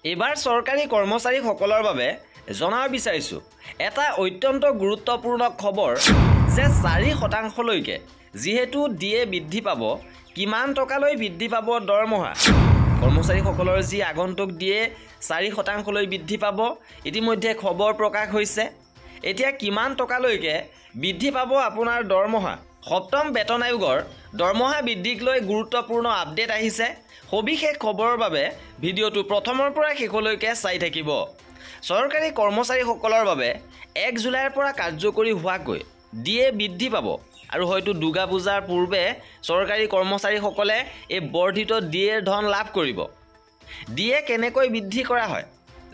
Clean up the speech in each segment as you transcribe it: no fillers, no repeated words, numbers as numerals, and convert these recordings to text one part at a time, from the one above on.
এবাৰ চৰকাৰী কৰ্মচাৰীসকলৰ বাবে জনাব বিচাৰিছোঁ এটা অত্যন্ত গুৰুত্বপূৰ্ণ খবৰ যে 4% যিহেতু ডিএ বৃদ্ধি পাব কিমান টকালৈ বৃদ্ধি পাব দৰমহা কৰ্মচাৰীসকলৰ যি আগন্তুক ডিএ 4% বৃদ্ধি পাব ইতিমধ্যে খবৰ প্ৰকাশ হৈছে এতিয়া কিমান টকালৈকে বৃদ্ধি পাব আপোনাৰ দৰমহা সপ্তম বেতন আয়োগৰ দৰমহা বৃদ্ধিক লৈ গুৰুত্বপূৰ্ণ আপডেট আহিছে সবিশেষ খবৰৰ বাবে ভিডিঅ'টো প্ৰথমৰ পৰা শেষলৈকে চাই থাকিব চৰকাৰী কৰ্মচাৰীসকলৰ বাবে 1 জুলাইৰ পৰা কাৰ্যকৰী হোৱাকৈ ডিএ বৃদ্ধি পাব আৰু হয়তো দুৰ্গা পূজাৰ পূৰ্বে চৰকাৰী কৰ্মচাৰীসকলে এই বৰ্ধিত ডিএৰ ধন লাভ কৰিব ডিএ কেনেকৈ বৃদ্ধি কৰা হয়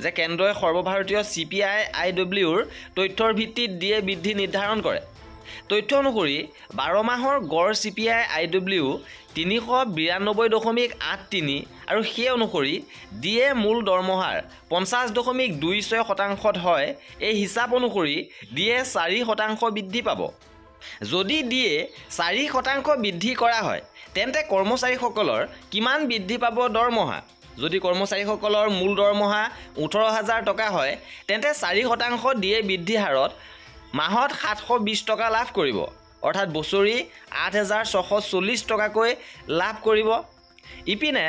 যে কেন্দ্ৰই সৰ্বভাৰতীয় CPI IWৰ তথ্যৰ ভিত্তিত ডিএ বৃদ্ধি নিৰ্ধাৰণ কৰে তথ্য অনুসৰি 12 মাহৰ গড় CPI IW 392.83 আৰু সেই অনুসৰি ডিএ মূল দৰমহাৰ 50.26% হয় এই হিচাপ অনুসৰি ডিএ 4% বৃদ্ধি পাব যদি ডিএ 4% বৃদ্ধি কৰা হয় তেন্তে কৰ্মচাৰীসকলৰ কিমান বৃদ্ধি পাব দৰমহা যদি কৰ্মচাৰীসকলৰ মূল দৰমহা 18000 টকা হয় তেন্তে 4% ডিএ বৃদ্ধি হাৰত মাহত 720 টকা লাভ কৰিব অৰ্থাৎ বছৰি 8640 টকাকৈ লাভ কৰিব ইপিনে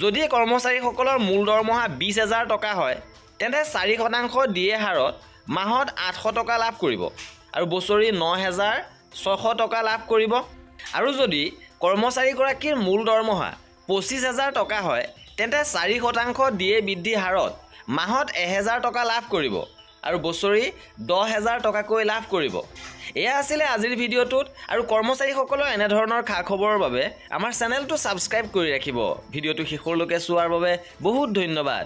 যদি কৰ্মচাৰীসকলৰ মূল দৰমহা 20000 টকা হয় তেন্তে 4% ডিএ হাৰত মাহত 800 টকা লাভ কৰিব আৰু বছৰি 9600 টকা লাভ কৰিব আৰু যদি কৰ্মচাৰীগৰাকীৰ মূল দৰমহা 25000 টকা হয় তেন্তে 4% ডিএ বৃদ্ধি হাৰত মাহত 1000 টকা লাভ কৰিব আৰু বছৰি 10000 টকাকৈ লাভ কৰিব এয়া আছিল আজিৰ ভিডিঅ'টোত আৰু কৰ্মচাৰীসকলৰ এনে ধৰণৰ খা খবৰৰ বাবে আমাৰ চেনেলটো সাবস্ক্ৰাইব কৰি ৰাখিব ভিডিঅ'টো শেষলৈকে চোৱাৰ বাবে বহুত ধন্যবাদ